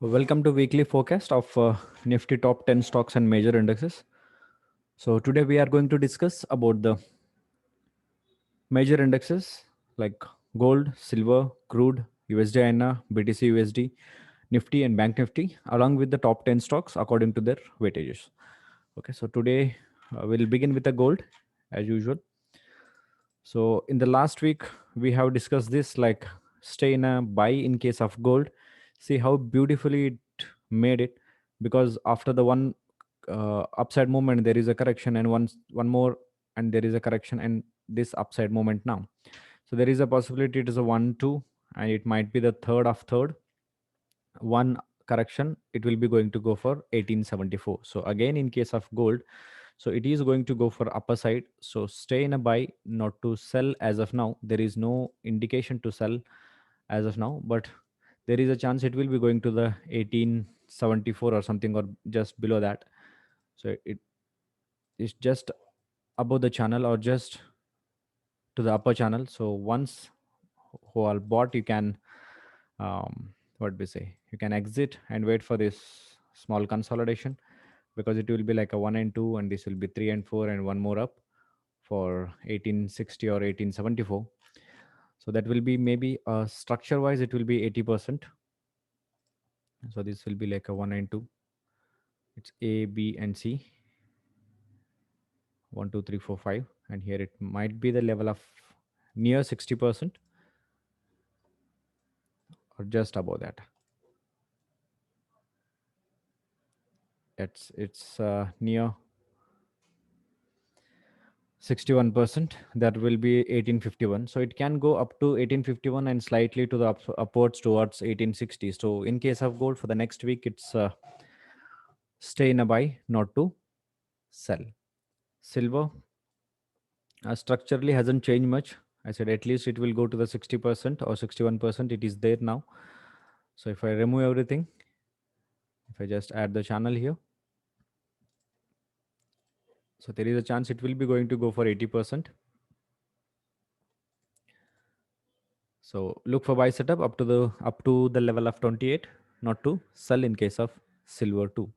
Welcome to weekly forecast of Nifty top 10 stocks and major indexes. So today we are going to discuss about the major indexes like gold, silver, crude, USD INR, BTC USD, Nifty and Bank Nifty along with the top 10 stocks according to their weightages. Okay, so today we'll begin with the gold as usual. So in the last week we have discussed this like stay in a buy in case of gold. See how beautifully it made it, because after the one upside movement there is a correction, and one more and there is a correction, and this upside movement now. So there is a possibility it is a 1 2, and it might be the third of third one correction. It will be going to go for 1874. So again in case of gold, so it is going to go for upper side, so stay in a buy, not to sell as of now. There is no indication to sell as of now, but there is a chance it will be going to the 1874 or something, or just below that. So it is just above the channel or just to the upper channel. So once who are bought, you can what we say, you can exit and wait for this small consolidation, because it will be like a 1 and 2, and this will be 3 and 4 and one more up for 1860 or 1874. So that will be maybe structure wise it will be 80%. So this will be like a 1 and 2. It's A, B and C, 1 2 3 4 5, and here it might be the level of near 60% or just above that. It's near 61%. That will be 1851. So it can go up to 1851 and slightly to the upwards towards 1860. So in case of gold for the next week, it's stay in a buy, not to sell. Silver structurally hasn't changed much. I said at least it will go to the 60% or 61%. It is there now. So if I remove everything, if I just add the channel here, so there is a chance it will be going to go for 80%. So look for buy setup up to the level of 28, not to sell in case of silver too.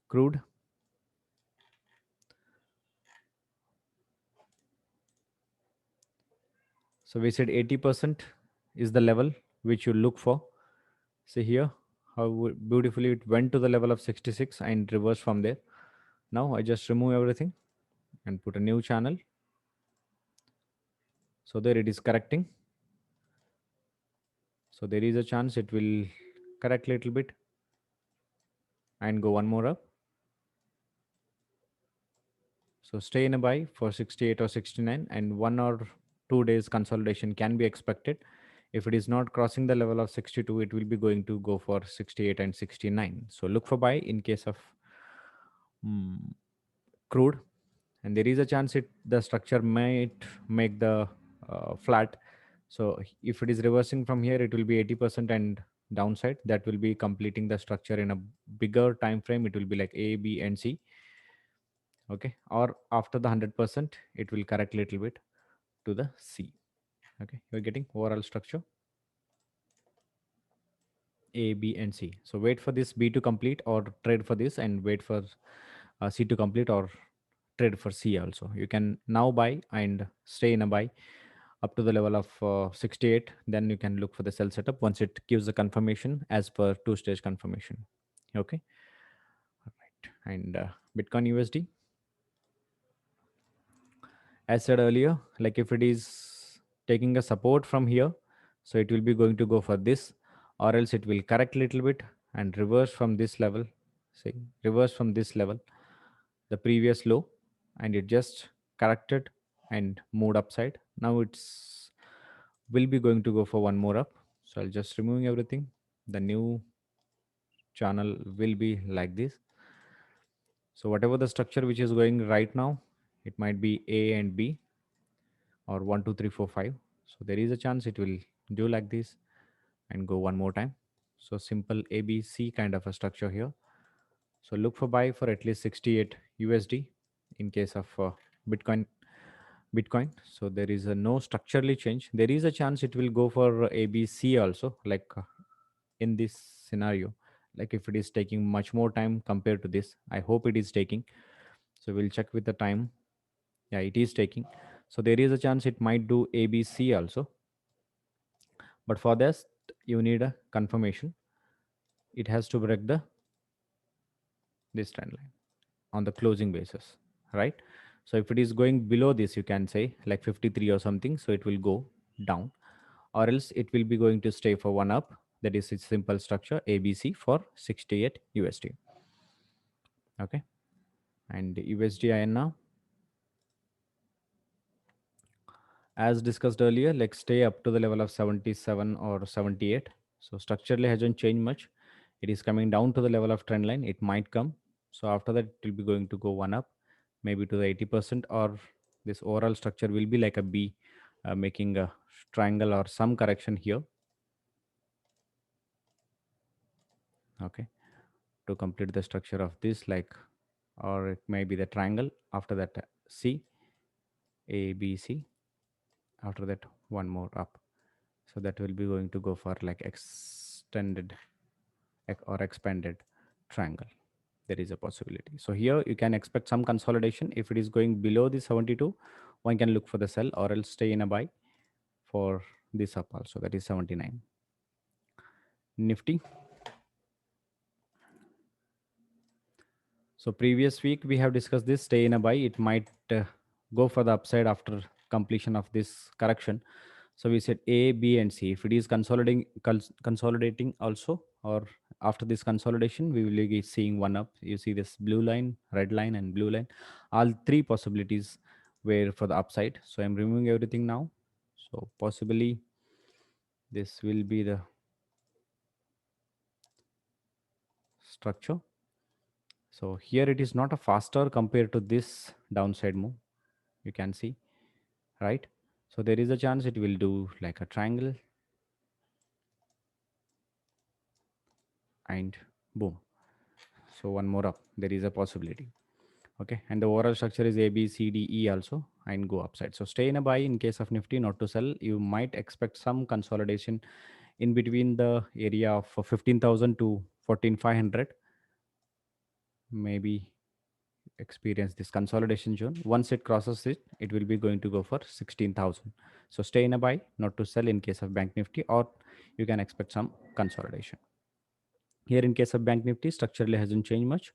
Crude. So we said 80% is the level which you look for. See here how beautifully it went to the level of 66 and reversed from there. Now I just remove everything and put a new channel. So there it is correcting. So there is a chance it will correct a little bit and go one more up. So stay in a buy for 68 or 69, and 1 or 2 days consolidation can be expected. If it is not crossing the level of 62, it will be going to go for 68 and 69. So look for buy in case of mm, crude, and there is a chance the structure might make the flat. So if it is reversing from here, it will be 80% and downside. That will be completing the structure in a bigger time frame. It will be like A, B, and C. Okay, or after the 100%, it will correct little bit to the C. Okay, you're getting overall structure A, B, and C. So wait for this B to complete or trade for this, and wait for C to complete or trade for C also. You can now buy and stay in a buy up to the level of 68. Then you can look for the sell setup once it gives the confirmation as per two-stage confirmation. Okay, all right. And Bitcoin USD, as said earlier, like if it is taking a support from here, so it will be going to go for this, or else it will correct little bit and reverse from this level. See, reverse from this level, the previous low, and it just corrected and moved upside. Now it's will be going to go for one more up. So I'll just removing everything. The new channel will be like this. So whatever the structure which is going right now, it might be A and B, or 1 2 3 4 5. So there is a chance it will do like this and go one more time. So simple ABC kind of a structure here. So look for buy for at least 68 USD in case of Bitcoin. So there is a no structurally change. There is a chance it will go for ABC also, like in this scenario, like if it is taking much more time compared to this. I hope it is taking. So we'll check with the time. Yeah, it is taking. So there is a chance it might do ABC also. But for this, you need a confirmation. It has to break the this trend line on the closing basis, right? So if it is going below this, you can say like 53 or something, so it will go down, or else it will be going to stay for one up. That is its simple structure ABC for 68 USD. Okay, and USD INR, as discussed earlier, like stay up to the level of 77 or 78. So structurally hasn't changed much. It is coming down to the level of trend line. It might come. So after that, it will be going to go one up, maybe to the 80%, or this overall structure will be like a B, making a triangle or some correction here. Okay, to complete the structure of this, like, or it may be the triangle. After that, C, A, B, C. After that, one more up. So that will be going to go for like extended or expanded triangle. There is a possibility. So here you can expect some consolidation. If it is going below the 72, one can look for the sell or else stay in a buy for this up also. That is 79. Nifty. So previous week we have discussed this, stay in a buy. It might go for the upside after completion of this correction. So we said A, B, and C. If it is consolidating also, or after this consolidation, we will be seeing one up. You see this blue line, red line, and blue line. All three possibilities were for the upside. So I'm removing everything now. So possibly this will be the structure. So here it is not a faster compared to this downside move. You can see, right? So there is a chance it will do like a triangle and boom. So one more up. There is a possibility. Okay, and the overall structure is A, B, C, D, E also, and go upside. So stay in a buy in case of Nifty, not to sell. You might expect some consolidation in between the area of 15,000 to 14,500. Maybe experience this consolidation zone. Once it crosses it, it will be going to go for 16,000. So stay in a buy, not to sell in case of Bank Nifty, or you can expect some consolidation. Here in case of Bank Nifty, structurally hasn't changed much.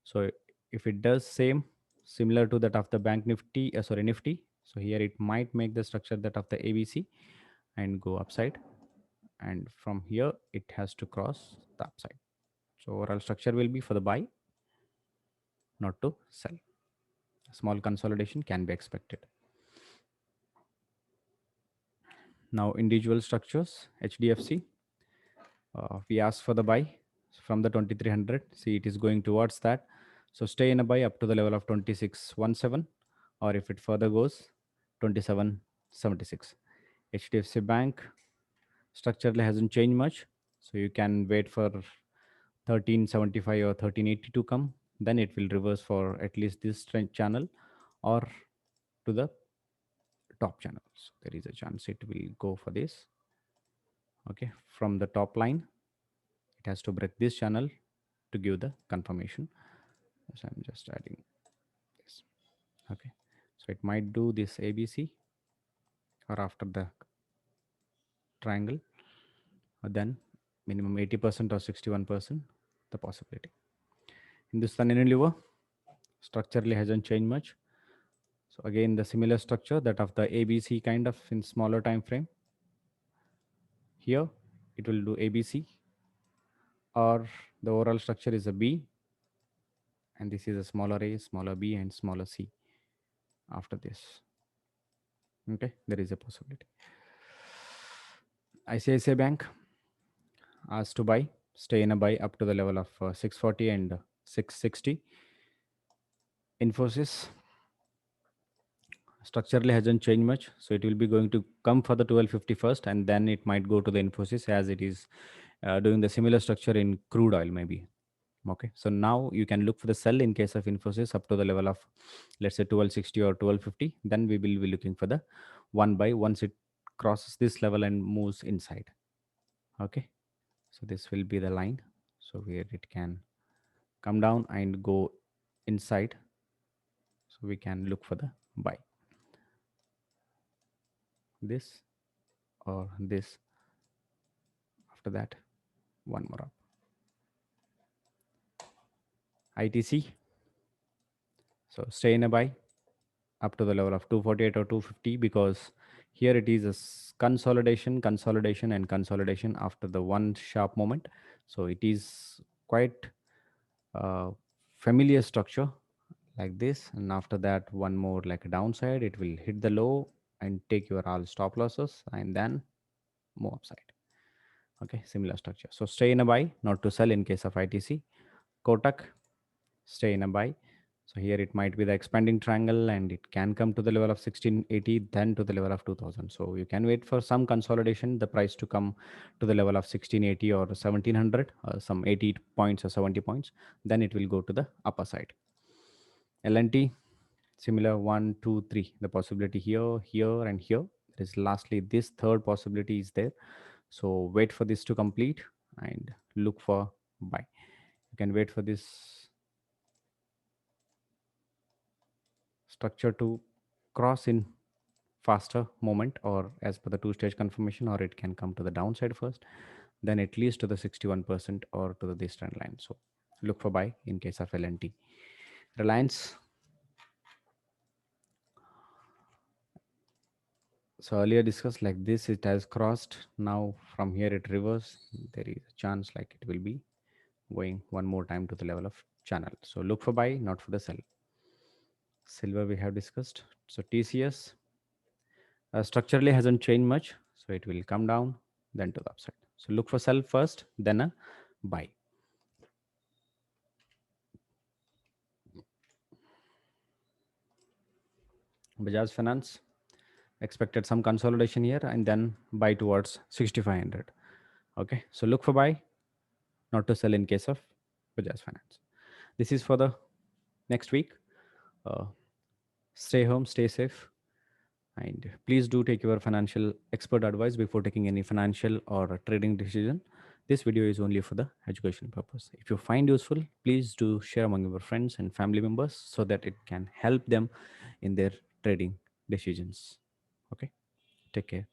So if it does same, similar to that of the Bank Nifty, sorry, Nifty, so here it might make the structure that of the ABC and go upside. And from here, it has to cross the upside. So overall structure will be for the buy, not to sell. A small consolidation can be expected. Now individual structures, HDFC, we asked for the buy from the 2300. See, it is going towards that. So stay in a buy up to the level of 2617, or if it further goes 2776. HDFC Bank structurally hasn't changed much, so you can wait for 1375 or 1380 to come. Then it will reverse for at least this trend channel or to the top channel. So there is a chance it will go for this. Okay, from the top line, it has to break this channel to give the confirmation. So I'm just adding this. Okay, so it might do this ABC or after the triangle, or then minimum 80% or 61% the possibility. Hindustan Unilever structurally hasn't changed much. So again, the similar structure that of the ABC kind of in smaller time frame. Here it will do ABC, or the overall structure is a B, and this is a smaller A, smaller B, and smaller C after this. Okay, there is a possibility. ICICI Bank asked to buy, stay in a buy up to the level of 640 and 660. Infosys structurally hasn't changed much, so it will be going to come for the 1250 first, and then it might go to the Infosys as it is doing the similar structure in crude oil maybe. Okay, so now you can look for the sell in case of Infosys up to the level of, let's say, 1260 or 1250. Then we will be looking for the one buy once it crosses this level and moves inside. Okay, So this will be the line. So where it can come down and go inside. So we can look for the buy. This or this. After that, one more up. ITC. So stay in a buy up to the level of 248 or 250, because here it is a consolidation, consolidation, and consolidation after the one sharp moment. So it is quite uh, familiar structure like this, and after that one more like a downside, it will hit the low and take your all stop losses and then move upside. Okay, similar structure. So stay in a buy, not to sell in case of ITC. Kotak, stay in a buy. So here it might be the expanding triangle and it can come to the level of 1680, then to the level of 2000. So you can wait for some consolidation, the price to come to the level of 1680 or 1700, some 80 points or 70 points. Then it will go to the upper side. LNT, similar, one, two, three. The possibility here, here, and here. There is lastly this third possibility is there. So wait for this to complete and look for buy. You can wait for this structure to cross in faster moment or as per the two-stage confirmation, or it can come to the downside first, then at least to the 61% or to the this trend line. So look for buy in case of LNT. Reliance. So earlier discussed like this, it has crossed. Now from here it reverse. There is a chance like it will be going one more time to the level of channel. So look for buy, not for the sell. Silver we have discussed. So TCS structurally hasn't changed much. So it will come down, then to the upside. So look for sell first, then a buy. Bajaj Finance expected some consolidation here and then buy towards 6500. Okay, so look for buy, not to sell in case of Bajaj Finance. This is for the next week. Uh, Stay home, stay safe, and please do take your financial expert advice before taking any financial or trading decision. This video is only for the education purpose. If you find useful, please do share among your friends and family members so that it can help them in their trading decisions. Okay, take care.